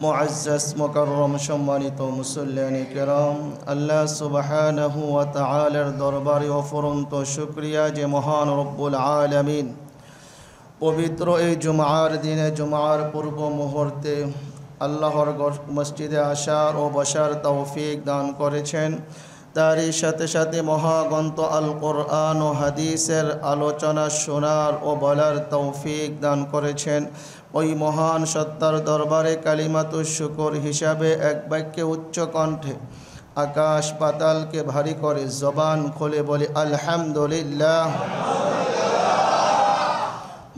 মুআজ্জাজ মুকাররম সম্মানিত মুসল্লিয়ানে কেরাম, আল্লাহ সুবহানাহু ওয়া তাআলার দরবারে অফুরন্ত শুকরিয়া যে মহান রব্বুল আলামিন পবিত্র এই জুমআর দিনে জুমআর পূর্ব মুহূর্তে আল্লাহর মসজিদে আসার ও বসার তৌফিক দান করেছেন। তারই সাথে সাথে মহাগ্রন্থ আল কোরআন ও হাদিসের আলোচনা শোনার ও বলার তৌফিক দান করেছেন। ওই মহান সত্তার দরবারে কালিমাতুশ শুকর হিসাবে এক বাক্যে উচ্চ কণ্ঠে আকাশ পাতালকে ভারী করে জবান খুলে বলি আলহামদুলিল্লাহ।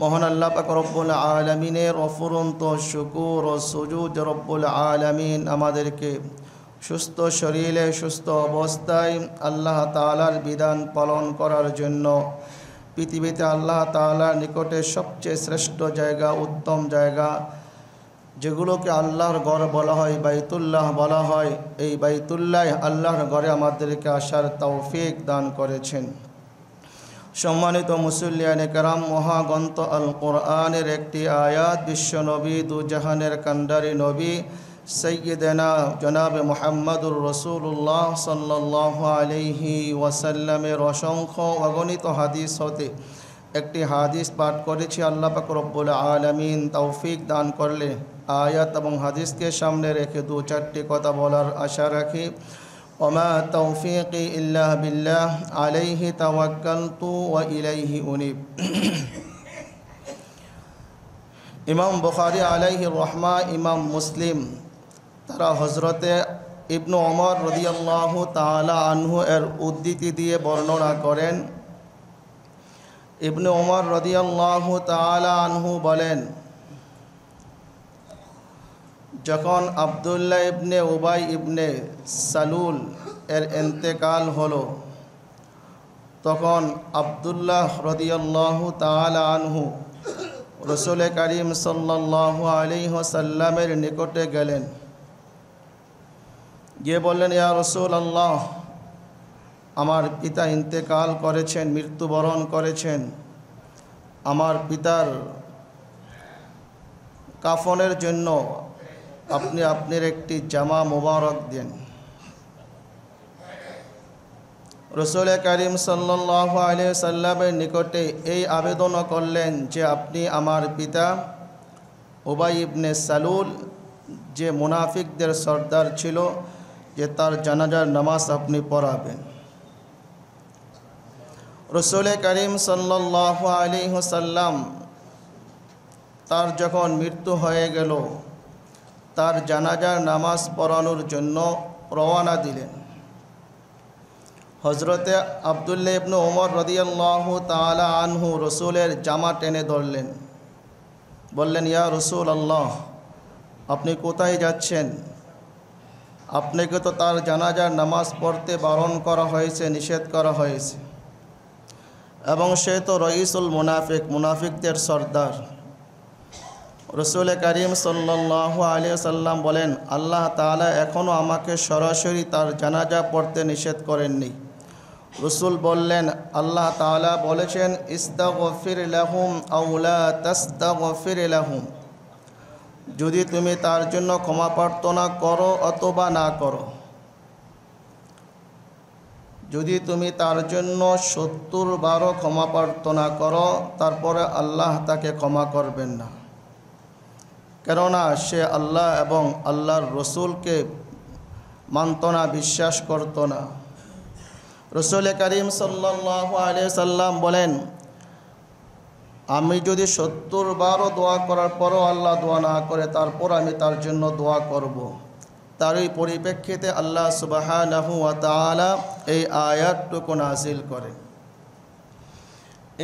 মহান আল্লাহ পাক রব্বুল আলামিনের অফুরন্ত শুকর ও সুজুদ রব্বুল আলামিন আমাদেরকে সুস্থ শরীরে সুস্থ অবস্থায় আল্লাহ তাআলার বিধান পালন করার জন্য পৃথিবীতে আল্লাহ তাআলার নিকটে সবচেয়ে শ্রেষ্ঠ জায়গা, উত্তম জায়গা, যেগুলোকে আল্লাহর ঘর বলা হয়, বাইতুল্লাহ বলা হয়, এই বাইতুল্লাহ আল্লাহর ঘরে আমাদেরকে আসার তৌফিক দান করেছেন। সম্মানিত মুসল্লিয়ানে কেরাম, মহাগ্রন্থ আল কোরআনের একটি আয়াত বিশ্বনবী দুজাহানের কান্ডারি নবী সৈয়দনা জনাবে মুহাম্মদুর রাসূলুল্লাহ সাল্লাল্লাহু আলাইহি ওয়াসাল্লামের অসংখ্য অগণিত হাদিস হতে একটি হাদিস পাঠ করেছি। আল্লাহ পাক রব্বুল আলামিন তৌফিক দান করলে আয়াত এবং হাদিসকে সামনে রেখে দু চারটি কথা বলার আশা রাখি। ওমা তৌফিকি ইল্লা বিল্লাহ আলাইহি তাওয়াক্কালতু ওয়া ইলাইহি উনীব। ইমাম বুখারী আলাইহি রহমা, ইমাম মুসলিম তারা হজরতে ইবনু ওমর রাদিয়াল্লাহু তাআলা আনহু এর উদ্ধৃতি দিয়ে বর্ণনা করেন। ইবনু ওমর রাদিয়াল্লাহু তাআলা আনহু বলেন, যখন আব্দুল্লাহ ইবনে উবাই ইবনে সালুল এর ইন্তেকাল হলো, তখন আব্দুল্লাহ রাদিয়াল্লাহু তাআলা আনহু রাসূল করিম সাল্লাল্লাহু আলাইহি ওয়াসাল্লামের নিকটে গেলেন। গিয়ে বললেন, ইয়া রাসূলুল্লাহ, আমার পিতা ইন্তেকাল করেছেন, মৃত্যুবরণ করেছেন। আমার পিতার কাফনের জন্য আপনি আপনার একটি জামা মোবারক দেন। রাসূল করিম সাল্লাল্লাহু আলাইহি ওয়াসাল্লামের নিকটে এই আবেদনও করলেন যে আপনি আমার পিতা উবাই ইবনে সালুল, যে মুনাফিকদের সর্দার ছিল, যে তার জানাজার নামাজ আপনি পড়াবেন। রাসূল করিম সাল্লাল্লাহু আলাইহি ওয়াসাল্লাম তার যখন মৃত্যু হয়ে গেল, তার জানাজার নামাজ পড়ানোর জন্য রওনা দিলেন। হজরতে আব্দুল্লাহ ইবনে ওমর রাদিয়াল্লাহু তাআলা আনহু রসুলের জামা টেনে ধরলেন, বললেন, ইয়া রাসূলুল্লাহ, আপনি কোথায় যাচ্ছেন? আপনাকে তো তার জানাজার নামাজ পড়তে বারণ করা হয়েছে, নিষেধ করা হয়েছে, এবং সে তো রইসুল মুনাফিক, মুনাফিকদের সর্দার। রাসূল করিম সাল্লাল্লাহু আলাইহি ওয়াসাল্লাম বলেন, আল্লাহ তাআলা এখনও আমাকে সরাসরি তার জানাজা পড়তে নিষেধ করেননি। রাসূল বললেন, আল্লাহ তাআলা বলেছেন, ইস্তাগফির লাহুম আও লা তাস্তাগফির লাহুম, যদি তুমি তার জন্য ক্ষমা প্রার্থনা করো অথবা না করো। যদি তুমি তার জন্য ৭০ বারও ক্ষমা প্রার্থনা করো, তারপরে আল্লাহ তাকে ক্ষমা করবেন না, কেননা সে আল্লাহ এবং আল্লাহর রসুলকে মানত না, বিশ্বাস করত না। রাসূল করিম সাল্লাল্লাহু আলাইহি সাল্লাম বলেন, আমি যদি ৭০ বারও দোয়া করার পরও আল্লাহ দোয়া না করে, তারপর আমি তার জন্য দোয়া করব। তারই পরিপ্রেক্ষিতে আল্লাহ সুবহানাহু ওয়া তাআলা এই আয়াতটুকু নাজিল করেন।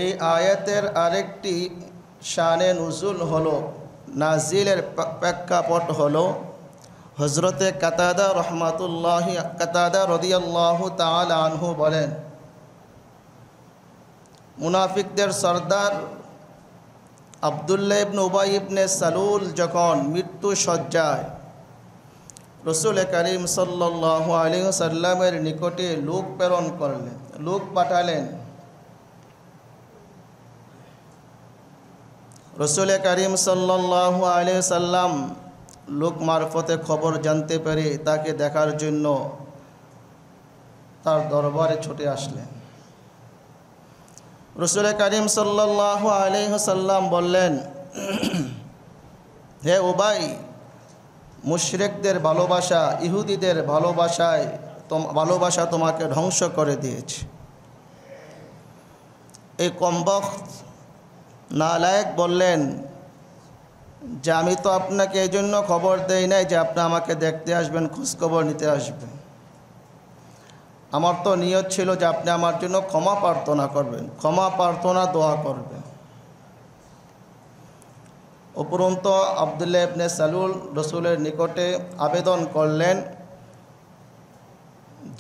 এই আয়াতের আরেকটি শানে নুজুল হলো, নাজিলের প্রেক্ষাপট হলো, হজরতে কাতাদা রাদিয়াল্লাহু তাআলা আনহু বলেন, মুনাফিকদের সর্দার আব্দুল্লাহ ইবনে উবাই ইবনে সালুল যখন মৃত্যু শয্যায়, রাসূল করিম সাল্লাল্লাহু আলাইহি ওয়াসাল্লামের নিকটে লোক প্রেরণ করলেন, লোক পাঠালেন। রসুল করিম সাল্লাল্লাহু আলাইহি সাল্লাম লোক মারফতে খবর জানতে পেরে তাকে দেখার জন্য তার দরবারে ছুটে আসলেন। রাসূল করিম সাল্লাল্লাহু আলাইহি ওয়াসাল্লাম বললেন, হে উবাই, মুশরিকদের ভালোবাসা, ইহুদিদের ভালোবাসা তোমাকে ধ্বংস করে দিয়েছে। এই কমবখ্ত নালায়েক বললেন যে আমি তো আপনাকে এই জন্য খবর দেই নাই যে আপনি আমাকে দেখতে আসবেন, খোঁজখবর নিতে আসবেন। আমার তো নিয়ত ছিল যে আপনি আমার জন্য ক্ষমা প্রার্থনা করবেন, ক্ষমা প্রার্থনা দোয়া করবেন। উপরন্ত আব্দুল্লাহ ইবনে সালুল রসুলের নিকটে আবেদন করলেন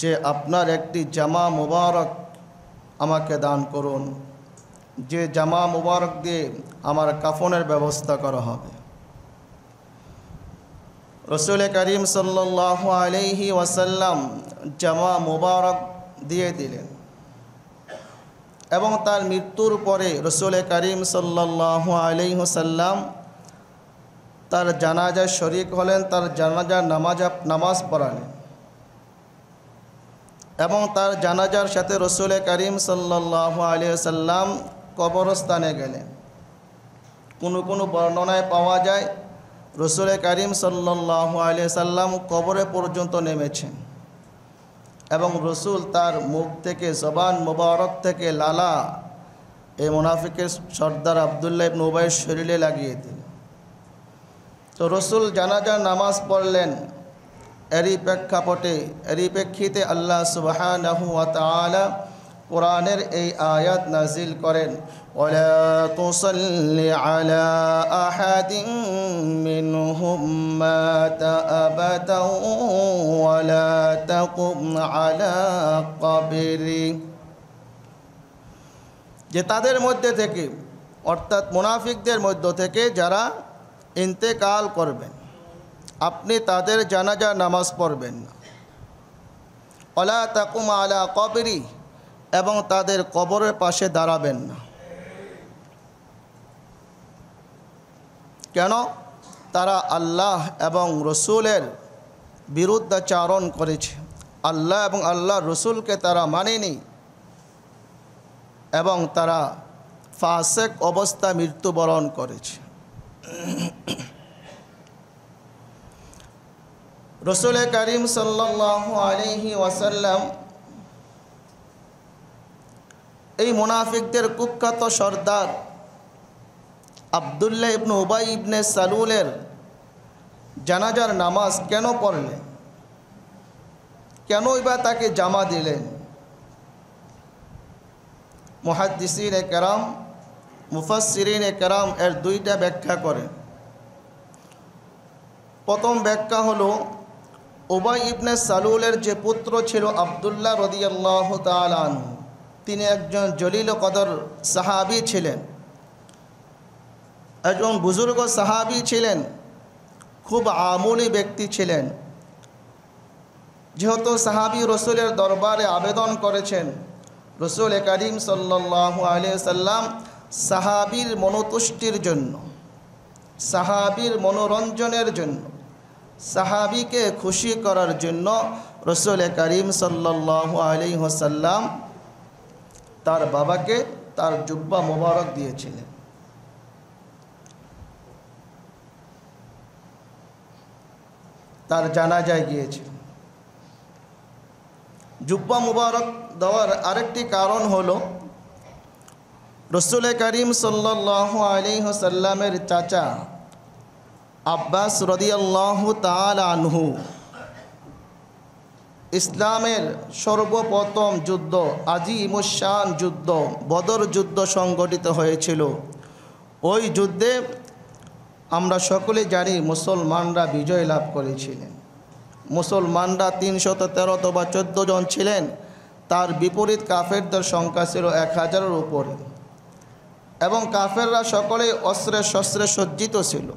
যে আপনার একটি জামা মুবারক আমাকে দান করুন, যে জামা মুবারক দিয়ে আমার কাফনের ব্যবস্থা করা হবে। রাসূল করিম সাল্লাল্লাহু আলাইহি ওয়াসাল্লাম জামা মুবারক দিয়ে দিলেন এবং তার মৃত্যুর পরে রাসূল করিম সাল্লাল্লাহু আলাইহি ওয়াসাল্লাম তার জানাজায় শরীক হলেন, তার জানাজার নামাজ পড়ালেন এবং তার জানাজার সাথে রাসূল করিম সাল্লাল্লাহু আলাইহি ওয়াসাল্লাম কবরস্থানে গেলেন। কোনো বর্ণনায় পাওয়া যায় রাসূল করিম সাল্লাল্লাহু আলাইহি ওয়াসাল্লাম কবরে পর্যন্ত নেমেছেন এবং রাসূল তার মুখ থেকে, জবান মুবারক থেকে লালা এই মুনাফিকের সর্দার আব্দুল্লাহ ইবনে উবাইয়ের শরীরে লাগিয়ে দিলেন। তো রাসূল জানাজার নামাজ পড়লেন। এরই প্রেক্ষিতে আল্লাহ সুবহানাহু ওয়া তাআলা কোরআনের এই আয়াত নাজিল করেন, ওয়ালা তুসাল্লি আলা আহাদিন মিনহুম মাতা আবাদাও ওয়ালা তাকুম আলা কবরি। যে তাদের মধ্যে থেকে, অর্থাৎ মুনাফিকদের মধ্য থেকে যারা ইন্তেকাল করবেন, আপনি তাদের জানাজা নামাজ পড়বেন না। ওয়ালা তাকুম আলা কবরি, এবং তাদের কবরের পাশে দাঁড়াবেন না। কেন? তারা আল্লাহ এবং রসুলের বিরুদ্ধাচারণ করেছে, আল্লাহ এবং আল্লাহ রসুলকে তারা মানেনি এবং তারা ফাসেক অবস্থা মৃত্যুবরণ করেছে। রাসূল করিম সাল্লাল্লাহু আলাইহি ওয়াসাল্লাম এই মুনাফিকদের কুখ্যাত সর্দার আব্দুল্লাহ ইবনে উবাই ইবনে সালুলের জানাজার নামাজ কেন পড়লেন? কেনই বা তাকে জামা দিলেন? মুহাদ্দিসিনে কেরাম, মুফাসসিরিনে কেরাম এর দুইটা ব্যাখ্যা করেন। প্রথম ব্যাখ্যা হলো, উবাই ইবনে সালুলের যে পুত্র ছিল আব্দুল্লাহ রাদিয়াল্লাহু তাআলা আনহু, তিনি একজন জলিল কদর সাহাবী ছিলেন, একজন বুজুর্গ সাহাবী ছিলেন, খুব আমলি ব্যক্তি ছিলেন। যেহেতু সাহাবী রসুলের দরবারে আবেদন করেছেন, রাসূল করিম সাল্লাল্লাহু আলাইহি ওয়াসাল্লাম সাহাবীর মনোতুষ্টির জন্য, সাহাবীর মনোরঞ্জনের জন্য, সাহাবীকে খুশি করার জন্য রাসূল করিম সাল্লাল্লাহু আলাইহি ওয়াসাল্লাম তার বাবাকে তার জুব্বা মোবারক দিয়েছিলেন। তার জানাজায় গিয়েছিলেন। জুব্বা মুবারক দেওয়ার আরেকটি কারণ হলো, রাসূল করিম সাল্লাল্লাহু আলাইহি ওয়াসাল্লামের চাচা আব্বাস রাদিয়াল্লাহু তাআলা আনহু ইসলামের সর্বপ্রথম যুদ্ধ, আজিমুশান যুদ্ধ, বদর যুদ্ধ সংগঠিত হয়েছিল। ওই যুদ্ধে আমরা সকলে জানি মুসলমানরা বিজয় লাভ করেছিলেন। মুসলমানরা 313 অথবা 14 জন ছিলেন, তার বিপরীত কাফেরদের সংখ্যা ছিল 1000-এর উপরে এবং কাফেররা সকলেই অস্ত্রে শস্ত্রে সজ্জিত ছিল।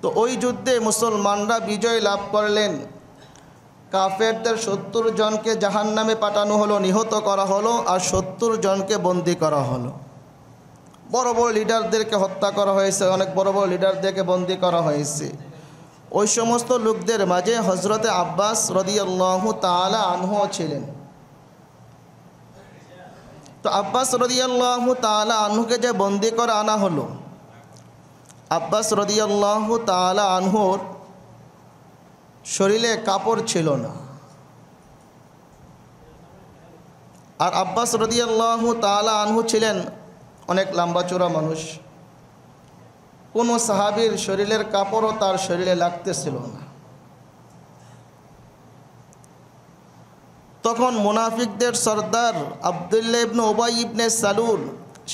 তো ওই যুদ্ধে মুসলমানরা বিজয় লাভ করলেন। কাফেরদের 70 জনকে জাহান্নামে পাঠানো হলো, নিহত করা হলো, আর 70 জনকে বন্দী করা হলো। বড় বড় লিডারদেরকে হত্যা করা হয়েছে, অনেক বড় বড় লিডারদেরকে বন্দী করা হয়েছে। ওই সমস্ত লোকদের মাঝে হযরতে আব্বাস রাদিয়াল্লাহু তাআলা আনহু ছিলেন। তো আব্বাস রাদিয়াল্লাহু তাআলা আনহুকে যে বন্দী করে আনা হলো, আব্বাস রাদিয়াল্লাহু তাআলা আনহুর শরীরে কাপড় ছিল না। আর আব্বাস রাদিয়াল্লাহু তাআলা আনহু ছিলেন অনেক লম্বা চওড়া মানুষ। কোনো সাহাবীর শরীরের কাপড়ও তার শরীরে লাগতেছিল না। তখন মুনাফিকদের সর্দার আব্দুল্লাহ ইবনে উবাই ইবনে সালুল,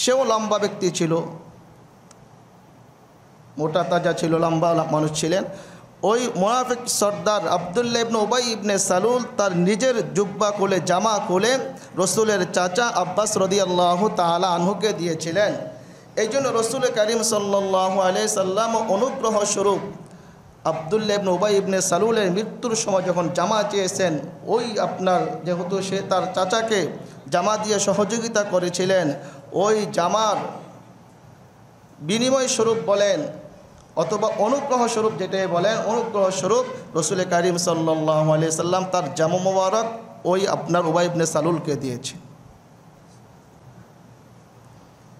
সেও লম্বা ব্যক্তি ছিল, মোটা তাজা ছিল, লম্বা মানুষ ছিলেন। ওই মুনাফিক সর্দার আব্দুল্লাহ ইবনে উবাই ইবনে সালুল তার নিজের জুব্বা খুলে, জামা খুলে রসুলের চাচা আব্বাস রাদিয়াল্লাহু তাআলা আনহুকে দিয়েছিলেন। এই জন্য রসুল করিম সাল্লাল্লাহু আলাইহি সাল্লাম অনুগ্রহ স্বরূপ আব্দুল্লাহ ইবনে উবাই ইবনে সালুলের মৃত্যুর সময় যখন জামা চেয়েছেন, ওই আপনার যেহেতু সে তার চাচাকে জামা দিয়ে সহযোগিতা করেছিলেন, ওই জামার বিনিময় স্বরূপ বলেন অথবা অনুগ্রহ স্বরূপ যেটাই বলেন, অনুগ্রহ স্বরূপ রসুল করিম সাল্লাল্লাহু আলাইহি সাল্লাম তার জামা মোবারক ওই আপনার উবাই ইবনে সালুলকে দিয়েছেন।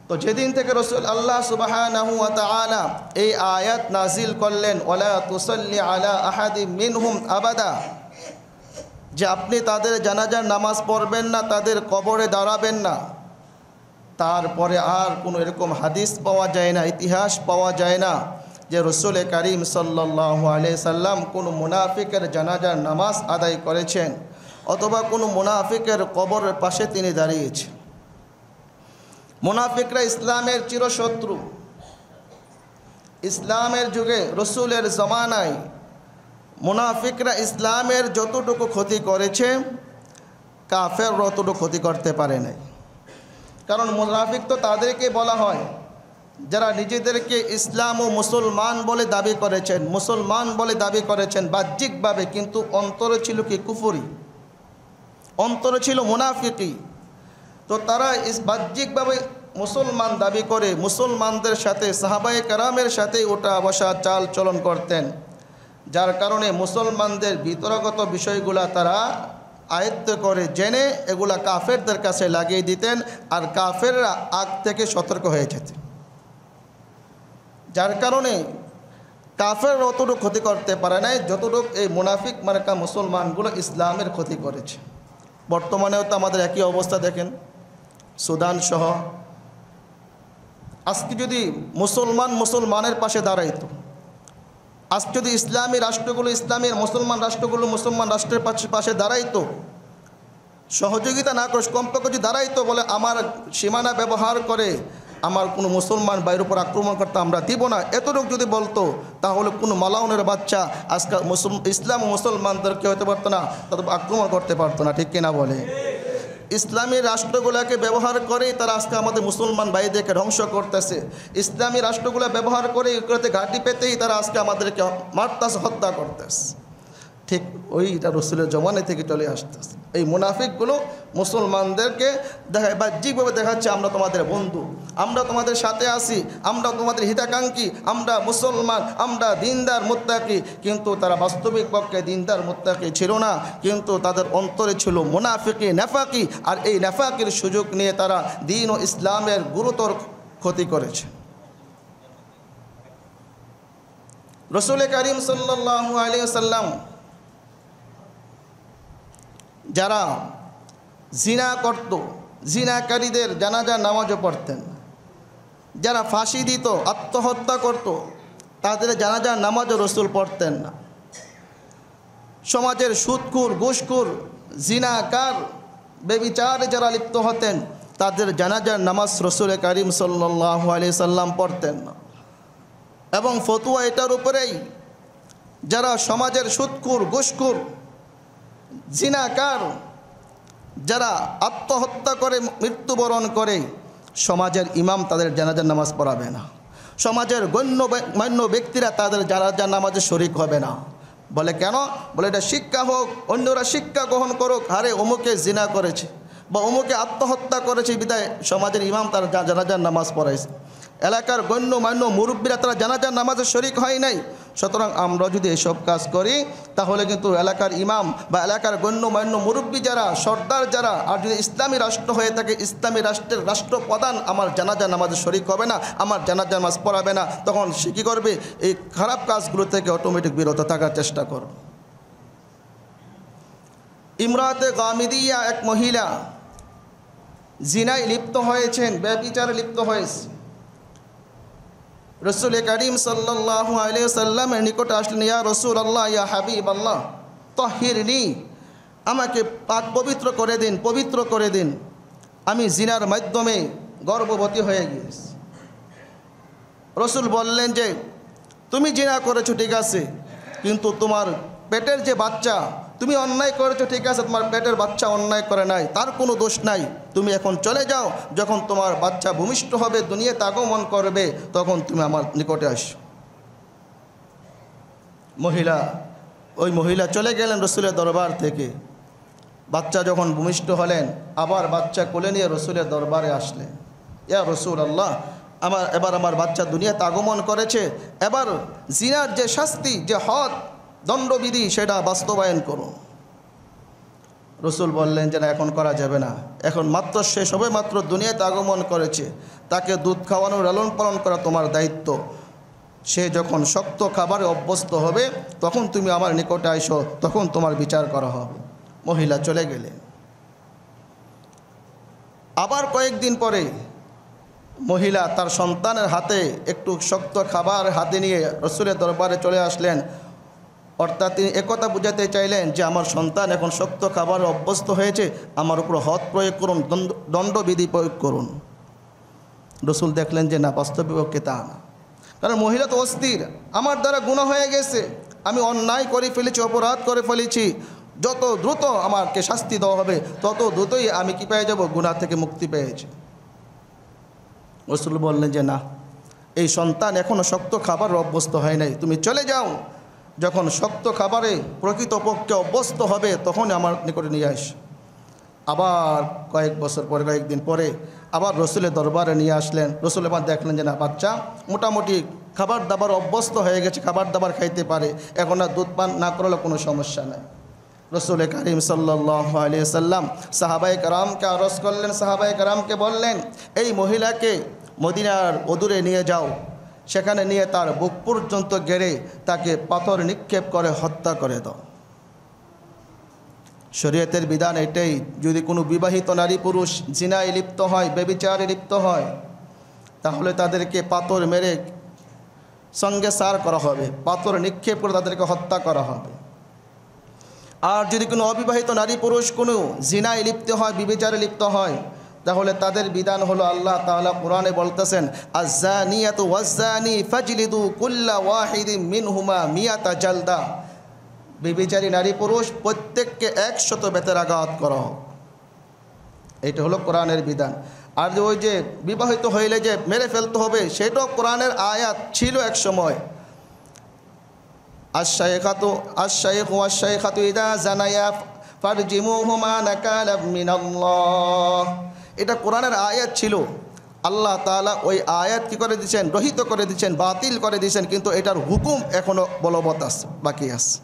তো যেদিন থেকে রসুল আল্লাহ সুবহানাহু ওয়া তাআলা এই আয়াত নাজিল করলেন, ওয়ালা তুসাল্লি আলা আহাদিম মিনহুম আবাদা, যে আপনি তাদের জানাজার নামাজ পড়বেন না, তাদের কবরে দাঁড়াবেন না, তারপরে আর কোনো এরকম হাদিস পাওয়া যায় না, ইতিহাস পাওয়া যায় না যে রসুল করিম সাল্লাল্লাহু আলাইহি সাল্লাম কোনো মুনাফিকের জানাজার নামাজ আদায় করেছেন অথবা কোনো মুনাফিকের কবরের পাশে তিনি দাঁড়িয়েছেন। মুনাফিকরা ইসলামের চিরশত্রু। ইসলামের যুগে রসুলের জমানায় মুনাফিকরা ইসলামের যতটুকু ক্ষতি করেছে, কাফের অতটুকু ক্ষতি করতে পারে নাই। কারণ মুনাফিক তো তাদেরকে বলা হয় যারা নিজেদেরকে ইসলাম ও মুসলমান বলে দাবি করেছেন, মুসলমান বলে দাবি করেছেন বাহ্যিকভাবে, কিন্তু অন্তরে ছিল কি কুফরি, অন্তরে ছিল মুনাফিকি। তো তারা বাহ্যিকভাবে মুসলমান দাবি করে মুসলমানদের সাথে সাহাবায়ে কেরামের সাথে ওঠা বসা চাল চলন করতেন, যার কারণে মুসলমানদের ভিতরগত বিষয়গুলা তারা আয়ত্ত করে জেনে এগুলা কাফেরদের কাছে লাগিয়ে দিতেন, আর কাফেররা আগ থেকে সতর্ক হয়ে যেতেন। যার কারণে কাফের অতটুকু ক্ষতি করতে পারে নাই যতটুকু এই মুনাফিক মার্কা মুসলমানগুলো ইসলামের ক্ষতি করেছে। বর্তমানেও তো আমাদের একই অবস্থা দেখেন, সুদান সহ। আজকে যদি মুসলমানের পাশে দাঁড়াইতো, আজকে যদি ইসলামী রাষ্ট্রগুলো ইসলামের মুসলমান রাষ্ট্রগুলো মুসলমান রাষ্ট্রের পাশে দাঁড়াইতো, সহযোগিতা না করে কমপক্ষে যদি দাঁড়াইতো, বলে আমার সীমানা ব্যবহার করে আমার কোনো মুসলমান বাইরের উপর আক্রমণ করতে আমরা দিব না, এতটুকু যদি বলতো, তাহলে কোনো মালাউনের বাচ্চা আজকে ইসলাম ও মুসলমানদেরকে হতে পারতো না, তাদের আক্রমণ করতে পারতো না। ঠিক কিনা বলে? ইসলামী রাষ্ট্রগুলোকে ব্যবহার করেই তারা আজকে আমাদের মুসলমান ভাইদেরকে ধ্বংস করতেছে। ইসলামী রাষ্ট্রগুলো ব্যবহার করে এগুলোতে ঘাঁটি পেতেই তারা আজকে আমাদেরকে মারতাছে, হত্যা করতেছে। ঠিক ওইটা রসুলের জমানে থেকে চলে আসতেছে। এই মুনাফিকগুলো মুসলমানদেরকে দেখায়, বাহ্যিকভাবে দেখাচ্ছে আমরা তোমাদের বন্ধু, আমরা তোমাদের সাথে আছি, আমরা তোমাদের হিতাকাঙ্ক্ষী, আমরা মুসলমান, আমরা দিনদার মুত্তাকি। কিন্তু তারা বাস্তবিক পক্ষে দিনদার মুত্তাকি ছিল না, কিন্তু তাদের অন্তরে ছিল মুনাফিকি, নেফাকি। আর এই নেফাকির সুযোগ নিয়ে তারা দিন ও ইসলামের গুরুতর ক্ষতি করেছে। রসুল করিম সাল্লাল্লাহু আলাইহি ওয়াসাল্লাম যারা জিনা করত, জিনাকারীদের জানাজার নামাজও পড়তেন। যারা ফাঁসি দিত, আত্মহত্যা করত, তাদের জানাজার নামাজও রসুল পড়তেন না। সমাজের সুদখোর, ঘুষখোর, জিনাকার, বেবিচারে যারা লিপ্ত হতেন, তাদের জানাজার নামাজ রসুল করিম সাল্লাল্লাহু আলাইহি সাল্লাম পড়তেন না। এবং ফতোয়া এটার উপরেই, যারা সমাজের সুদখোর, ঘুষখোর, জিনাকার, যারা আত্মহত্যা করে মৃত্যুবরণ করে, সমাজের ইমাম তাদের জানাজার নামাজ পড়াবে না, সমাজের গণ্যমান্য ব্যক্তিরা তাদের জানাজার নামাজে শরিক হবে না। বলে কেন? বলে এটা শিক্ষা হোক, অন্যরা শিক্ষা গ্রহণ করুক, হারে অমুকে জিনা করেছে বা অমুকে আত্মহত্যা করেছে, বিদায় সমাজের ইমাম তার জানাজার নামাজ পড়াইছে। এলাকার গণ্যমান্য মুরব্বীরা তারা জানাজার নামাজে শরিক হয় নাই। সুতরাং আমরা যদি এসব কাজ করি তাহলে কিন্তু এলাকার ইমাম বা এলাকার গণ্যমান্য মুরব্বী যারা, সর্দার যারা, আর যদি ইসলামী রাষ্ট্র হয়ে থাকে ইসলামী রাষ্ট্রের রাষ্ট্রপ্রধান আমার জানাজার নামাজে শরিক হবে না, আমার জানাজার নামাজ পড়াবে না, তখন সে কী করবে? এই খারাপ কাজগুলো থেকে অটোমেটিক বিরত থাকার চেষ্টা করবে। ইমরাতে গামিদিয়া এক মহিলা জিনায় লিপ্ত হয়েছেন, ব্যভিচারে লিপ্ত হয়েছে। রসুল করিম সাল্লাল্লাহু আলাইহি ওয়াসাল্লামের নিকটে আসলেন, ইয়া রাসূলুল্লাহ, ইয়া হাবিবাল্লাহ, তাহিরনি, আমাকে পাক পবিত্র করে দিন, পবিত্র করে দিন, আমি জিনার মাধ্যমে গর্ভবতী হয়ে গিয়েছি। রসুল বললেন যে তুমি জিনা করেছো ঠিক আছে, কিন্তু তোমার পেটের যে বাচ্চা, তুমি অন্যায় করেছো ঠিক আছে, তোমার পেটের বাচ্চা অন্যায় করে নাই, তার কোনো দোষ নাই, তুমি এখন চলে যাও, যখন তোমার বাচ্চা ভূমিষ্ঠ হবে, দুনিয়াতে আগমন করবে, তখন তুমি আমার নিকটে আসো। ওই মহিলা চলে গেলেন রসুলের দরবার থেকে। বাচ্চা যখন ভূমিষ্ঠ হলেন, আবার বাচ্চা কোলে নিয়ে রসুলের দরবারে আসলেন, ইয়া রাসূলুল্লাহ, এবার আমার বাচ্চা দুনিয়াতে আগমন করেছে, এবার জিনার যে শাস্তি, যে হদ দণ্ডবিধি, সেটা বাস্তবায়ন করুন। রসুল বললেন যে না, এখন করা যাবে না, এখন মাত্র সে সবে মাত্র দুনিয়াতে আগমন করেছে, তাকে দুধ খাওয়ানো, লালন পালন করা তোমার দায়িত্ব। সে যখন শক্ত খাবারে অভ্যস্ত হবে তখন তুমি আমার নিকটে আইসো, তখন তোমার বিচার করা হবে। মহিলা চলে গেলেন। আবার কয়েকদিন পরে মহিলা তার সন্তানের হাতে একটু শক্ত খাবার হাতে নিয়ে রসুলের দরবারে চলে আসলেন। অর্থাৎ তিনি একথা বুঝাতে চাইলেন যে আমার সন্তান এখন শক্ত খাবারে অভ্যস্ত হয়েছে, আমার উপর হদ প্রয়োগ করুন, দণ্ডবিধি প্রয়োগ করুন। রসুল দেখলেন যে না, বাস্তবিককে তা না, কারণ মহিলা তো অস্থির, আমার দ্বারা গুনাহ হয়ে গেছে, আমি অন্যায় করে ফেলেছি, অপরাধ করে ফেলেছি, যত দ্রুত আমাকে শাস্তি দেওয়া হবে তত দ্রুতই আমি কি পেয়ে যাব? গুনাহ থেকে মুক্তি পেয়েছি। রসুল বললেন যে না, এই সন্তান এখনও শক্ত খাবার অভ্যস্ত হয় নাই, তুমি চলে যাও, যখন শক্ত খাবারে প্রকৃতপক্ষে অভ্যস্ত হবে তখন আমার নিকটে নিয়ে আস। আবার কয়েকদিন পরে আবার রসুলের দরবারে নিয়ে আসলেন। রসুল এবার দেখলেন যে না, বাচ্চা মোটামুটি খাবার দাবার অভ্যস্ত হয়ে গেছে, খাবার দাবার খাইতে পারে, এখন আর দুধ পান না করলে কোনো সমস্যা নাই। রসুল করিম সাল্লাল্লাহু আলাইহি ওয়াসাল্লাম সাহাবায়ে কেরামকে আরজ করলেন, সাহাবায়ে কেরামকে বললেন, এই মহিলাকে মদিনার অদূরে নিয়ে যাও, সেখানে নিয়ে তার বুক পর্যন্ত গেড়ে তাকে পাথর নিক্ষেপ করে হত্যা করে দাও। শরীয়তের বিধান এটাই, যদি কোনো বিবাহিত নারী পুরুষ জিনায় লিপ্ত হয়, ব্যভিচারে লিপ্ত হয়, তাহলে তাদেরকে পাথর মেরে সঙ্গে সার করা হবে, পাথর নিক্ষেপ করে তাদেরকে হত্যা করা হবে। আর যদি কোনো অবিবাহিত নারী পুরুষ কোনো জিনায় লিপ্ত হয়, ব্যভিচারে লিপ্ত হয়, তাহলে তাদের বিধান হলো, আল্লাহ তাআলা কোরআনে বলতেছেন, আয-যানিয়াতু ওয়াজ-যানি ফাজলিদু কুল্লা ওয়াহিদিন মিনহুমা মিয়াতা জালদা, ব্যভিচারী নারী পুরুষ প্রত্যেককে 100 বেতের আঘাত করা হোক। এটা হলো কোরআনের বিধান। আর ওই যে বিবাহিত হইলে যে মেরে ফেলতে হবে, সেটাও কোরআনের আয়াত ছিল এক সময়। আশ-শাইখু ওয়াশ-শাইখাতু ইযা জানায়া ফারজিমুহুমা নাকালাম মিনাল্লাহ, এটা কোরআনের আয়াত ছিল। আল্লাহ তাআলা ওই আয়াত কি করে দিয়েছেন? রহিত করে দিয়েছেন, বাতিল করে দিয়েছেন, কিন্তু এটার হুকুম এখনও বলবৎ আছে, বাকি আছে।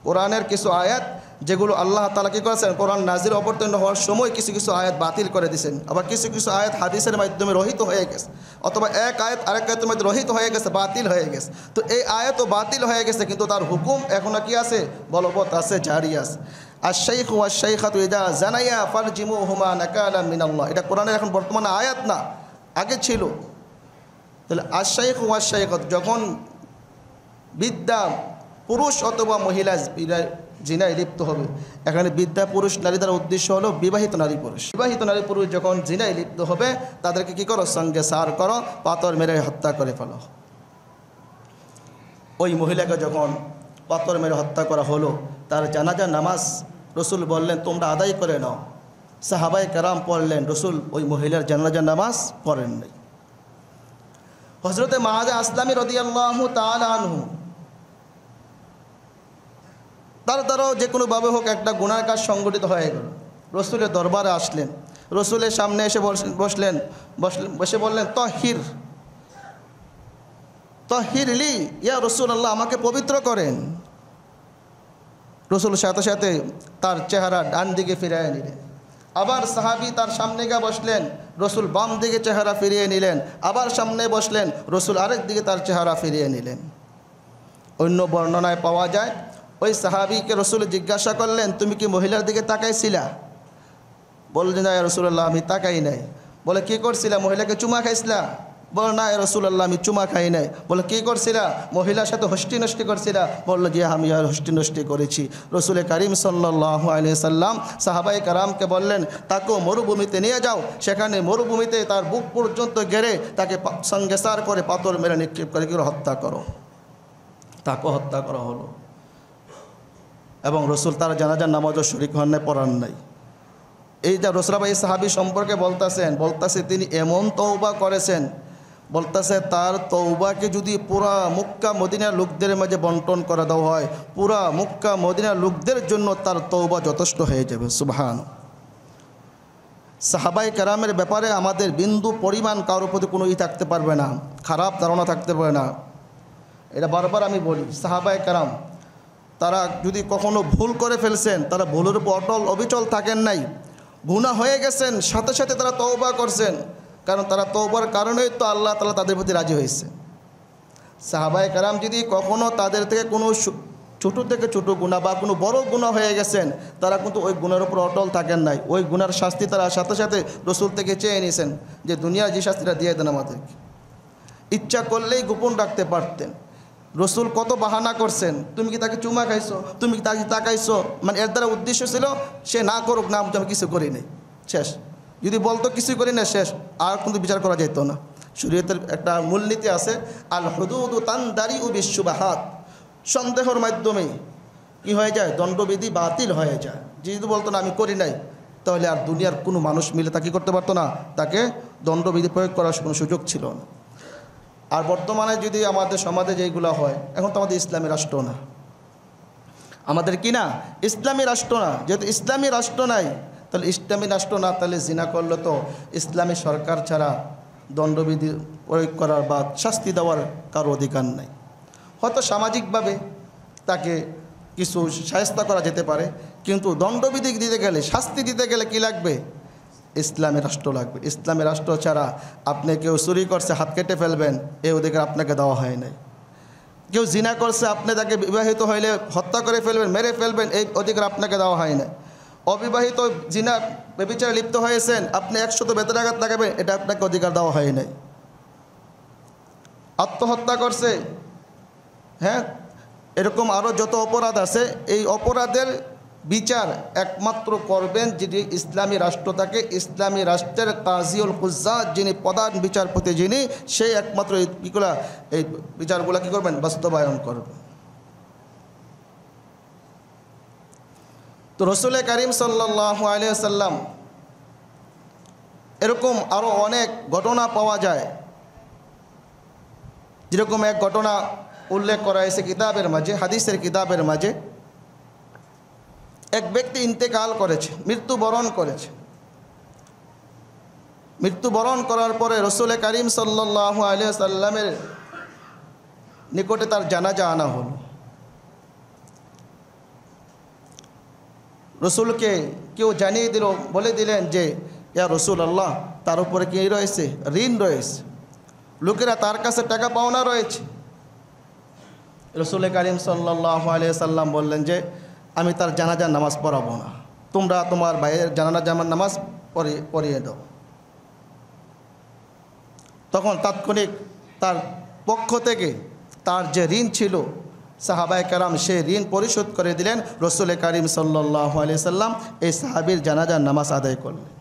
কোরআনের কিছু আয়াত যেগুলো আল্লাহ তাআলা কী করেছেন, কোরআন নাজিল অবতীর্ণ হওয়ার সময় কিছু কিছু আয়াত বাতিল করে দিয়েছেন, আবার কিছু কিছু আয়াত হাদিসের মাধ্যমে রহিত হয়ে গেছে, অথবা এক আয়াত আরেক আয়াতের মধ্যে রহিত হয়ে গেছে, বাতিল হয়ে গেছে। তো এই আয়াতও বাতিল হয়ে গেছে, কিন্তু তার হুকুম এখনও কি আছে? বলবৎ আছে, জারি আছে। আশ-শাইখু ওয়াশ-শাইখাতু ইযা জানায়া ফারজিমুহুমা নাকালাম মিনাল্লাহ, এটা কোরআনের এখন বর্তমানে আয়াত না, আগে ছিল। তাহলে আশ-শাইখু ওয়াশ-শাইখাতু, যখন বিদ্যা পুরুষ অথবা মহিলা জিনায় লিপ্ত হবে, এখানে বিদ্যা পুরুষ নারী দ্বারা উদ্দেশ্য হলো বিবাহিত নারী পুরুষ। বিবাহিত নারী পুরুষ যখন জিনায় লিপ্ত হবে, তাদেরকে কী করো? সঙ্গে সার করো, পাথর মেরে হত্যা করে ফেলো। ওই মহিলাকে যখন পাথর মেরে হত্যা করা হলো, তার জানাজা নামাজ রসুল বললেন তোমরা আদায় করে নাও। সাহাবায়ে কেরাম পড়লেন, রসুল ওই মহিলার জানাজা নামাজ পড়েন নাই। হযরতে মুআয আসলামী রাদিয়াল্লাহু তাআলা আনহু, তার দ্বারাও যে কোনোভাবে হোক একটা গুনার কাজ সংগঠিত হয়ে গেল। রসুলের দরবারে আসলেন, রসুলের সামনে এসে বসে বললেন, তাহির, তাহিরলি ইয়া রাসূলুল্লাহ, আমাকে পবিত্র করেন। রসুল সাথে সাথে তার চেহারা ডান দিকে ফিরিয়ে নিলেন। আবার সাহাবী তার সামনে গিয়ে বসলেন, রসুল বাম দিকে চেহারা ফিরিয়ে নিলেন। আবার সামনে বসলেন, রসুল আরেক দিকে তার চেহারা ফিরিয়ে নিলেন। অন্য বর্ণনায় পাওয়া যায় ওই সাহাবীকে রসুল জিজ্ঞাসা করলেন, তুমি কি মহিলার দিকে তাকাইছিলা? বললেন, না ইয়া রাসূলুল্লাহ, আমি তাকাই নাই। বলে, কি করছিলা? মহিলাকে চুমা খাইছিলা? বল, না ইয়া রাসূলুল্লাহ, আমি চুমা খাই নাই। বলে, কি করছিলা? মহিলার সাথে হস্টি নষ্টি করছিলা? বললো, যে আমি আর হস্টি নষ্টি করেছি। রসুল করিম সাল্লাল্লাহু আলাইহি সাল্লাম সাহাবায়ে কেরামকে বললেন, তাকেও মরুভূমিতে নিয়ে যাও। সেখানে মরুভূমিতে তার বুক পর্যন্ত গেড়ে তাকে সঙ্গেসার করে পাথর মেরে নিক্ষেপ করে হত্যা করো। তাকেও হত্যা করা হলো। এবং রসুল তার জানাজার নামাজও শরীক হন নাই, পড়ান নাই। এই যে রসুল এই সাহাবী সম্পর্কে বলতাছে তিনি এমন তওবা করেছেন, বলতেছে তার তওবাকে যদি পুরা মক্কা মদিনার লোকদের মাঝে বন্টন করে দেওয়া হয়, পুরা মক্কা মদিনার লোকদের জন্য তার তওবা যথেষ্ট হয়ে যাবে। সুবহান। সাহাবায়ে কেরামের ব্যাপারে আমাদের বিন্দু পরিমাণ কারোর প্রতি কোনো থাকতে পারবে না, খারাপ ধারণা থাকতে পারে না। এটা বারবার আমি বলি, সাহাবায়ে কেরাম তারা যদি কখনো ভুল করে ফেলছেন, তারা ভুলের উপর অটল অবিচল থাকেন নাই। গুনাহ হয়ে গেছেন, সাথে সাথে তারা তওবা করছেন, কারণ তারা তওবার কারণেই তো আল্লাহ তাআলা তাদের প্রতি রাজি হয়েছে। সাহাবায়ে কেরাম যদি কখনো তাদের থেকে কোনো ছোটো থেকে ছোটো গুনাহ বা কোনো বড় গুনাহ হয়ে গেছেন, তারা কিন্তু ওই গুনার উপর অটল থাকেন নাই। ওই গুনার শাস্তি তারা সাথে সাথে রসুল থেকে চেয়ে নিয়েছেন, যে দুনিয়ার যে শাস্তিটা দিয়ে দেন আমাদেরকে। ইচ্ছা করলেই গোপন রাখতে পারতেন। রসুল কত বাহানা করছেন, তুমি কি তাকে চুমা খাইছো, তুমি কি তাকে তাকাইছো, মানে এর দ্বারা উদ্দেশ্য ছিল সে না করুক, না আমি কিছু করি নাই, শেষ। যদি বলতো কিছু করি না, শেষ, আর কিন্তু বিচার করা যেত না। শরীয়তের একটা মূলনীতি আছে, আল হুদুদু তানদারিউ বিশুবাহাত, সন্দেহের মাধ্যমে কি হয়ে যায়, দণ্ডবিধি বাতিল হয়ে যায়। যদি বলতো না আমি করি নাই, তাহলে আর দুনিয়ার কোনো মানুষ মিলে তাকে করতে পারতো না, তাকে দণ্ডবিধি প্রয়োগ করার কোনো সুযোগ ছিল না। আর বর্তমানে যদি আমাদের সমাজে যেগুলো হয়, এখন তো আমাদের ইসলামী রাষ্ট্র না, আমাদের কি না ইসলামী রাষ্ট্র না। যেহেতু ইসলামী রাষ্ট্র নাই, তাহলে ইসলামী রাষ্ট্র না, তাহলে জিনা করলে তো ইসলামী সরকার ছাড়া দণ্ডবিধি প্রয়োগ করার বা শাস্তি দেওয়ার কারো অধিকার নাই। হয়তো সামাজিকভাবে তাকে কিছু শায়েস্তা করা যেতে পারে, কিন্তু দণ্ডবিধি দিতে গেলে, শাস্তি দিতে গেলে কি লাগবে? ইসলামী রাষ্ট্র লাগবে। ইসলামী রাষ্ট্র ছাড়া আপনি কেউ চুরি করছে হাত কেটে ফেলবেন, এই অধিকার আপনাকে দেওয়া হয় নাই। কেউ জিনা করছে, আপনি তাকে বিবাহিত হইলে হত্যা করে ফেলবেন, মেরে ফেলবেন, এই অধিকার আপনাকে দেওয়া হয় না। অবিবাহিত জিনা ব্যভিচারে লিপ্ত হয়েছেন, আপনি 100 বেতনাঘাত লাগাবেন, এটা আপনাকে অধিকার দেওয়া হয় নাই। আত্মহত্যা করছে, হ্যাঁ, এরকম আরও যত অপরাধ আছে, এই অপরাধের বিচার একমাত্র করবেন যিনি ইসলামী রাষ্ট্র থাকে, ইসলামী রাষ্ট্রের কাজিউল কুজ্জাত, যিনি প্রধান বিচারপতি, যিনি সেই একমাত্র এই বিচারগুলো কী করবেন? বাস্তবায়ন করবেন। তো রসুল করিম সাল্লাল্লাহু আলাইহি ওয়াসাল্লাম এরকম আরও অনেক ঘটনা পাওয়া যায়। যেরকম এক ঘটনা উল্লেখ করা হয়েছে কিতাবের মাঝে, হাদিসের কিতাবের মাঝে। এক ব্যক্তি ইন্তেকাল করেছে, মৃত্যুবরণ করেছে। মৃত্যুবরণ করার পরে রসুল করিম সাল্লাল্লাহু আলাইহি ওয়াসাল্লামের নিকটে তার জানাজা আনা হল। রসুলকে কেউ জানিয়ে দিল, বলে দিলেন যে ইয়া রাসূলুল্লাহ, তার উপরে কি রয়েছে? ঋণ রয়েছে, লোকেরা তার কাছে টাকা পাওনা রয়েছে। রসুল করিম সাল্লাল্লাহু আলাইহি ওয়াসাল্লাম বললেন যে আমি তার জানাজার নামাজ পড়াবো না, তোমরা তোমার ভাইয়ের জানাজার নামাজ পড়িয়ে দাও। তখন তাৎক্ষণিক তার পক্ষ থেকে তার যে ঋণ ছিল, সাহাবায়ে কেরাম সে ঋণ পরিশোধ করে দিলেন। রসুল করিম সাল্লাল্লাহু আলাইহি ওয়াসাল্লাম এই সাহাবীর জানাজার নামাজ আদায় করলেন।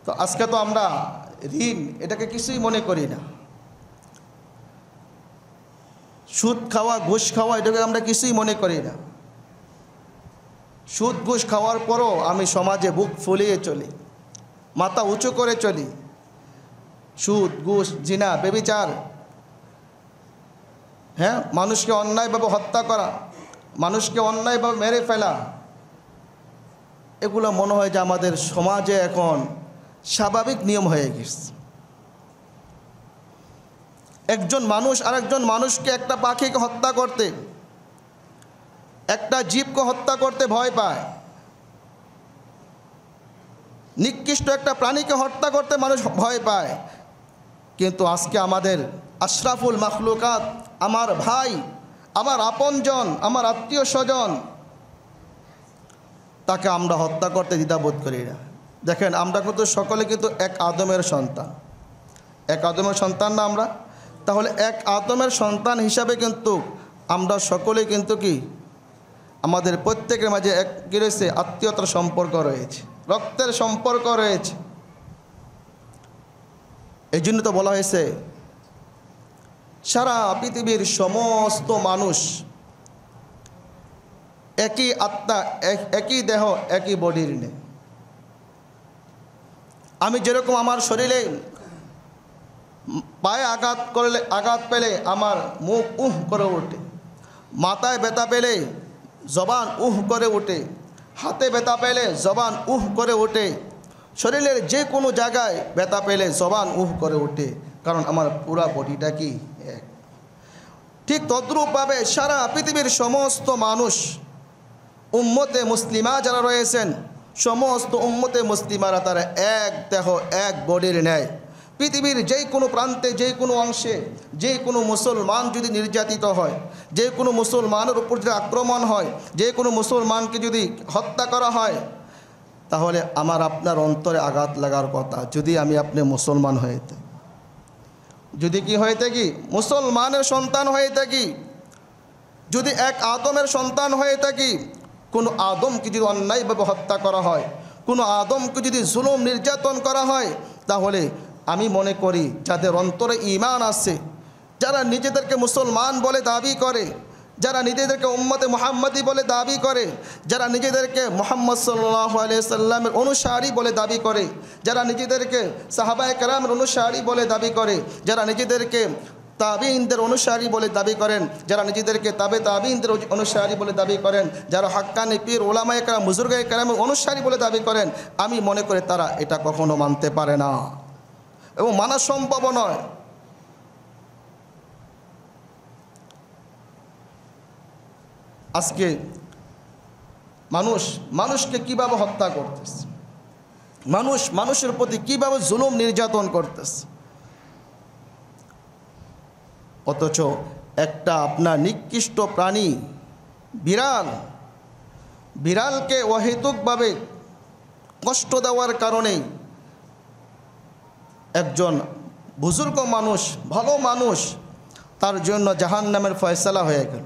তো আজকে তো আমরা ঋণ এটাকে কিছুই মনে করি না। সুদ খাওয়া, ঘুষ খাওয়া, এটাকে আমরা কিছুই মনে করি না। সুদ ঘুষ খাওয়ার পরও আমি সমাজে বুক ফুলিয়ে চলি, মাথা উঁচু করে চলি। সুদ ঘুষ, জিনা, ব্যভিচার, হ্যাঁ, মানুষকে অন্যায়ভাবে হত্যা করা, মানুষকে অন্যায়ভাবে মেরে ফেলা, এগুলো মনে হয় যে আমাদের সমাজে এখন স্বাভাবিক নিয়ম হয়ে গেছে। একজন মানুষ আরেকজন মানুষকে, একটা পাখিকে হত্যা করতে, একটা জীবকে হত্যা করতে ভয় পায়, নিকৃষ্ট একটা প্রাণীকে হত্যা করতে মানুষ ভয় পায়। কিন্তু আজকে আমাদের আশরাফুল মাখলুকাত, আমার ভাই, আমার আপনজন, আমার আত্মীয় স্বজন, তাকে আমরা হত্যা করতে দ্বিধাবোধ করি না। দেখেন, আমরা কিন্তু সকলে কিন্তু এক আদমের সন্তান, এক আদমের সন্তান না আমরা? তাহলে এক আদমের সন্তান হিসাবে কিন্তু আমরা সকলে কিন্তু কি, আমাদের প্রত্যেকের মাঝে এক কি রয়েছে, আত্মীয়তার সম্পর্ক রয়েছে, রক্তের সম্পর্ক রয়েছে। এই জন্য তো বলা হয়েছে সারা পৃথিবীর সমস্ত মানুষ একই আত্মা, একই দেহ, একই বডির নেই। আমি যেরকম আমার শরীরে পায়ে আঘাত পেলে আমার মুখ উহ করে ওঠে, মাথায় ব্যথা পেলে জবান উহ করে ওঠে, হাতে ব্যথা পেলে জবান উহ করে ওঠে, শরীরের যে কোনো জায়গায় ব্যথা পেলে জবান উহ করে ওঠে, কারণ আমার পুরা বডিটা কি এক। ঠিক তদ্রূপভাবে সারা পৃথিবীর সমস্ত মানুষ, উম্মতে মুসলিমা যারা রয়েছেন, সমস্ত উম্মতে মুসলিমারা তারা এক দেহ, এক বডির ন্যায়। পৃথিবীর যে কোনো প্রান্তে, যে কোনো অংশে যে কোনো মুসলমান যদি নির্যাতিত হয়, যে কোনো মুসলমানের উপর যদি আক্রমণ হয়, যে কোনো মুসলমানকে যদি হত্যা করা হয়, তাহলে আমার আপনার অন্তরে আঘাত লাগার কথা, যদি আমি আপনি মুসলমান হয়ে থাকি, যদি কি হয়ে থাকি, মুসলমানের সন্তান হয়ে থাকি, যদি এক আদমের সন্তান হয়ে থাকি, কোনো আদমকে যদি অন্যায়ভাবে হত্যা করা হয়, কোনো আদমকে যদি জুলুম নির্যাতন করা হয়, তাহলে আমি মনে করি যাদের অন্তরে ঈমান আছে, যারা নিজেদেরকে মুসলমান বলে দাবি করে, যারা নিজেদেরকে উম্মতে মুহাম্মাদি বলে দাবি করে, যারা নিজেদেরকে মুহাম্মদ সাল্লাল্লাহু আলাইহি সাল্লামের অনুসারী বলে দাবি করে, যারা নিজেদেরকে সাহাবায়ে কেরামের অনুসারী বলে দাবি করে, যারা নিজেদেরকে তাবিঈনদের অনুসারী বলে দাবি করেন, যারা নিজেদেরকে তাবিঈনদের অনুসারী বলে দাবি করেন, যারা হাক্কানি পীর ওলামায়ে কেরাম বুজুর্গায়ে কেরামের অনুসারী বলে দাবি করেন, আমি মনে করি তারা এটা কখনো মানতে পারে না এবং মানা সম্ভব নয়। আজকে মানুষকে কিভাবে হত্যা করতেছে, মানুষের প্রতি কিভাবে জুলুম নির্যাতন করতেছে, অথচ একটা আপনার নিকৃষ্ট প্রাণী বিড়ালকে অহেতুকভাবে কষ্ট দেওয়ার কারণেই একজন বুজুর্গ মানুষ, ভালো মানুষ, তার জন্য জাহান্নামের ফয়সালা হয়ে গেল।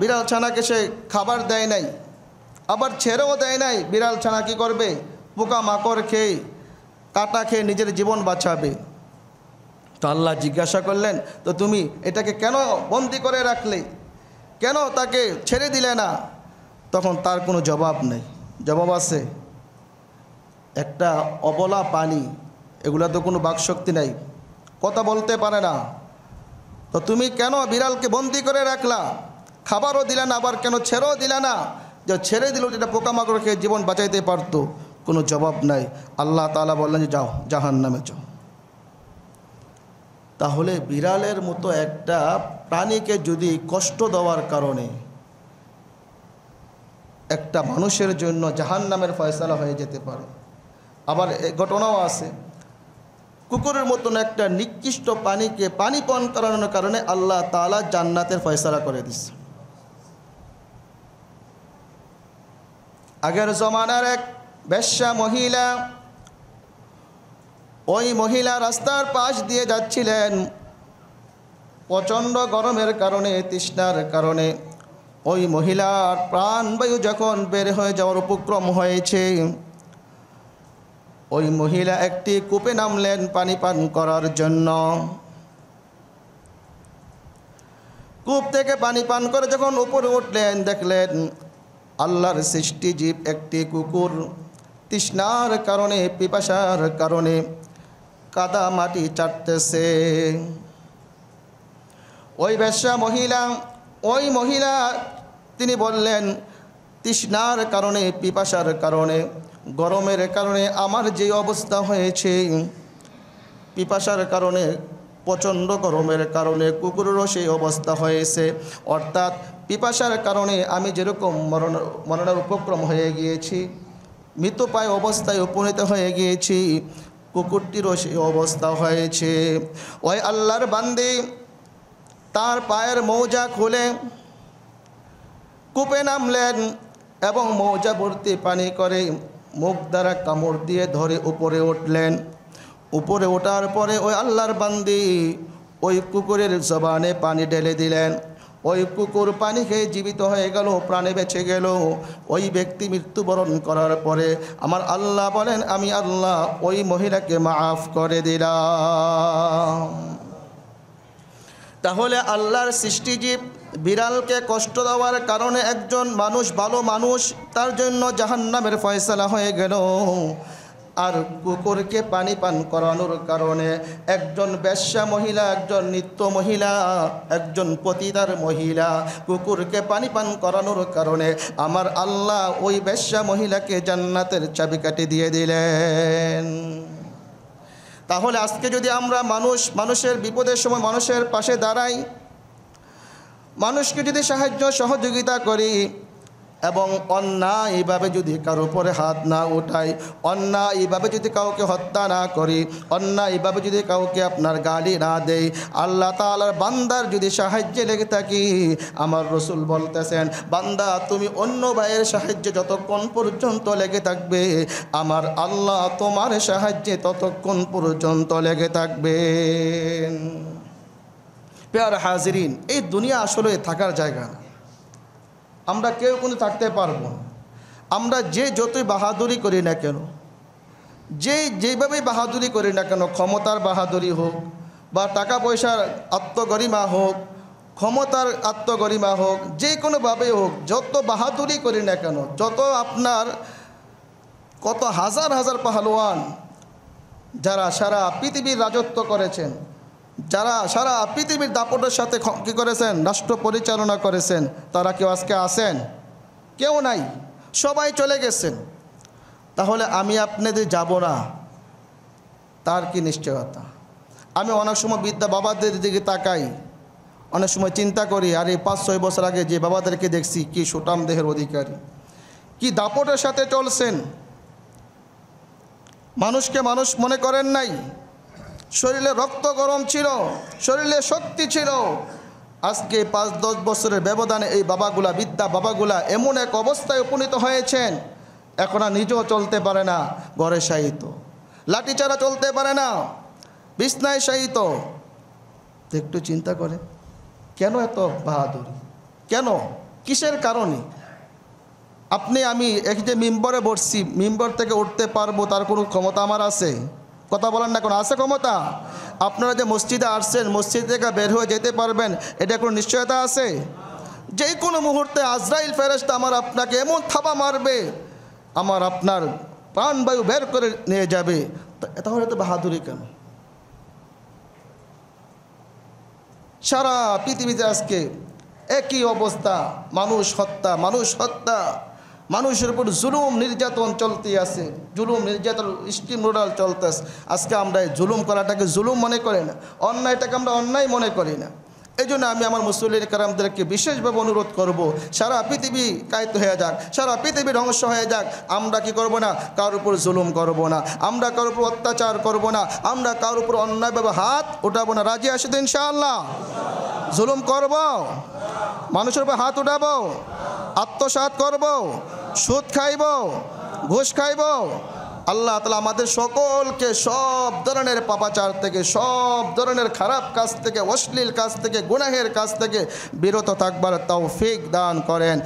বিড়াল ছানাকে সে খাবার দেয় নাই, আবার ছেড়েও দেয় নাই। বিড়াল ছানা কী করবে? পোকা মাকড় খেয়ে, কাটা খেয়ে নিজের জীবন বাঁচাবে। তো আল্লাহ জিজ্ঞাসা করলেন, তো তুমি এটাকে কেন বন্দি করে রাখলে, কেন তাকে ছেড়ে দিলে না? তখন তার কোনো জবাব নেই। জবাব আছে? একটা অবলা পানি, এগুলা তো কোনো বাকশক্তি নেই, কথা বলতে পারে না। তো তুমি কেন বিড়ালকে বন্দি করে রাখলা, খাবারও দিলে না, আবার কেন ছেড়েও দিলে না? যে ছেড়ে দিল যেটা পোকামাকড় খেয়ে জীবন বাঁচাইতে পারতো। কোনো জবাব নাই। আল্লাহ তাআলা বললেন যে যাও, জাহান্নামে যাও। তাহলে বিড়ালের মতো একটা প্রাণীকে যদি কষ্ট দেওয়ার কারণে একটা মানুষের জন্য জাহান্নামের ফয়সালা হয়ে যেতে পারে, আবার এই ঘটনাও আছে, কুকুরের মতন একটা নিকৃষ্ট প্রাণীকে পানি পান করানোর কারণে আল্লাহ তাআলা জান্নাতের ফয়সালা করে দিচ্ছে। আগের জমানার এক বেশ্যা মহিলা, ওই মহিলা রাস্তার পাশ দিয়ে যাচ্ছিলেন, প্রচণ্ড গরমের কারণে, তৃষ্ণার কারণে ওই মহিলার প্রাণবায়ু যখন বের হয়ে যাওয়ার উপক্রম হয়েছে, ওই মহিলা একটি কূপে নামলেন পানি পান করার জন্য। কূপ থেকে পানি পান করে যখন উপরে উঠলেন, দেখলেন আল্লাহর সৃষ্টি জীব একটি কুকুর তৃষ্ণার কারণে, পিপাসার কারণে কাদা মাটি চাটতেছে। ওই বেশ্যা মহিলা, তিনি বললেন, তৃষ্ণার কারণে, পিপাসার কারণে, গরমের কারণে আমার যে অবস্থা হয়েছে, পিপাসার কারণে, প্রচণ্ড গরমের কারণে কুকুরেরও সেই অবস্থা হয়েছে। অর্থাৎ পিপাসার কারণে আমি যেরকম মরণের উপক্রম হয়ে গিয়েছি, মৃত্যুপায় অবস্থায় উপনীত হয়ে গিয়েছি, কুকুরটিরও সেই অবস্থা হয়েছে। ওই আল্লাহর বান্দী তার পায়ের মৌজা খুলে কূপে নামলেন এবং মৌজা ভর্তি পানি করে মুখ দ্বারা কামড় দিয়ে ধরে উপরে উঠলেন। উপরে ওঠার পরে ওই আল্লাহর বান্দী ওই কুকুরের জবানে পানি ঢেলে দিলেন। ওই কুকুর পানি খেয়ে জীবিত হয়ে গেল, প্রাণে বেঁচে গেল। ওই ব্যক্তি মৃত্যুবরণ করার পরে আমার আল্লাহ বলেন, আমি আল্লাহ ওই মহিলাকে মাফ করে দিলাম। তাহলে আল্লাহর সৃষ্টিজীব বিড়ালকে কষ্ট দেওয়ার কারণে একজন মানুষ, ভালো মানুষ, তার জন্য জাহান্নামের ফয়সালা হয়ে গেল। আর কুকুরকে পানি পান করানোর কারণে একজন বেশ্যা মহিলা, একজন নিত্য মহিলা, একজন পতিতার মহিলা, কুকুরকে পানি পান করানোর কারণে আমার আল্লাহ ওই বেশ্যা মহিলাকে জান্নাতের চাবিকাঠি দিয়ে দিলেন। তাহলে আজকে যদি আমরা মানুষের বিপদের সময় মানুষের পাশে দাঁড়াই, মানুষকে যদি সাহায্য সহযোগিতা করি এবং অন্যায়ভাবে যদি কারো উপরে হাত না উঠাই, অন্যায়ভাবে যদি কাউকে হত্যা না করি, অন্যায়ভাবে যদি কাউকে আপনার গালি না দেই, আল্লাহ তাআলার বান্দার যদি সাহায্যে লেগে থাকি, আমার রসুল বলতেছেন, বান্দা তুমি অন্য ভাইয়ের সাহায্যে যতক্ষণ পর্যন্ত লেগে থাকবে, আমার আল্লাহ তোমার সাহায্যে ততক্ষণ পর্যন্ত লেগে থাকবে। প্যার হাজিরিন, এই দুনিয়া আসলে থাকার জায়গা না। আমরা কেউ কিন্তু থাকতে পারবো না। আমরা যতই বাহাদুরি করি না কেন, যেভাবেই বাহাদুরি করি না কেন, ক্ষমতার বাহাদুরি হোক বা টাকা পয়সার আত্মগরিমা হোক, ক্ষমতার আত্মগরিমা হোক, যে কোনোভাবেই হোক, যত বাহাদুরি করি না কেন, যত আপনার কত হাজার হাজার পাহলওয়ান যারা সারা পৃথিবীর রাজত্ব করেছেন, যারা সারা পৃথিবীর দাপটের সাথে কী করেছেন, রাষ্ট্র পরিচালনা করেছেন, তারা কেউ আজকে আছেন? কেউ নাই, সবাই চলে গেছেন। তাহলে আমি আপনাদের যাব না, তার কি নিশ্চয়তা? আমি অনেক সময় বৃদ্ধা বাবাদের দিকে তাকাই, অনেক সময় চিন্তা করি, আর এই 5-6 বছর আগে যে বাবাদেরকে দেখছি, কি সুঠাম দেহের অধিকারী, কি দাপটের সাথে চলছেন। মানুষকে মানুষ মনে করেন নাই, শরীরে রক্ত গরম ছিল, শরীরে শক্তি ছিল। আজকে 5-10 বছরের ব্যবধানে এই বাবাগুলা, বৃদ্ধা বাবাগুলা এমন এক অবস্থায় উপনীত হয়েছেন, এখন আর নিজেও চলতে পারে না, ঘরে শায়িত, লাঠি ছাড়া চলতে পারে না, বিছনায় শায়িত। একটু চিন্তা করে, কেন এত বাহাদুরি? কেন? কিসের কারণে? আমি এক যে মিম্বরে বসছি, মিম্বর থেকে উঠতে পারবো তার কোনো ক্ষমতা আমার আছে? কথা বলেন না, কোনো আছে ক্ষমতা? আপনারা যে মসজিদে আসছেন, মসজিদ থেকে বের হয়ে যেতে পারবেন, এটা কোনো নিশ্চয়তা আছে? যে কোনো মুহূর্তে আজরাইল ফেরেশতা আমার আপনাকে এমন থাবা মারবে, আমার আপনার প্রাণবায়ু বের করে নিয়ে যাবে। তাহলে তো বাহাদুরি কেন? সারা পৃথিবীতে আজকে একই অবস্থা, মানুষ হত্যা, মানুষের উপর জুলুম নির্যাতন চলতে আছে, জুলুম নির্যাতন স্টিম রোডাল চলতেছে। আজকে আমরা জুলুম করাটাকে জুলুম মনে করি না, অন্যায়টাকে আমরা অন্যায় মনে করি না। এই জন্য আমি আমার মুসল্লির কারামদেরকে বিশেষভাবে অনুরোধ করব, সারা পৃথিবী কায়িত হয়ে যাক, সারা পৃথিবী ধ্বংস হয়ে যাক, আমরা কি করব না? কারোর উপর জুলুম করব না, আমরা কারোর উপর অত্যাচার করব না, আমরা কারোর উপর অন্যায়ভাবে হাত উঠাবো না। রাজি আসে তো ইনশাআল্লাহ? জুলুম করব, মানুষের উপর হাত উঠাবো, আত্মসাৎ করব, সুদ খাইব, ঘুষ খাইব? আল্লাহ তাআলা আমাদের সকলকে সব ধরনের পাপাচার থেকে, সব ধরনের খারাপ কাজ থেকে, অশ্লীল কাজ থেকে, গুনাহের কাজ থেকে বিরত থাকবার তৌফিক দান করেন।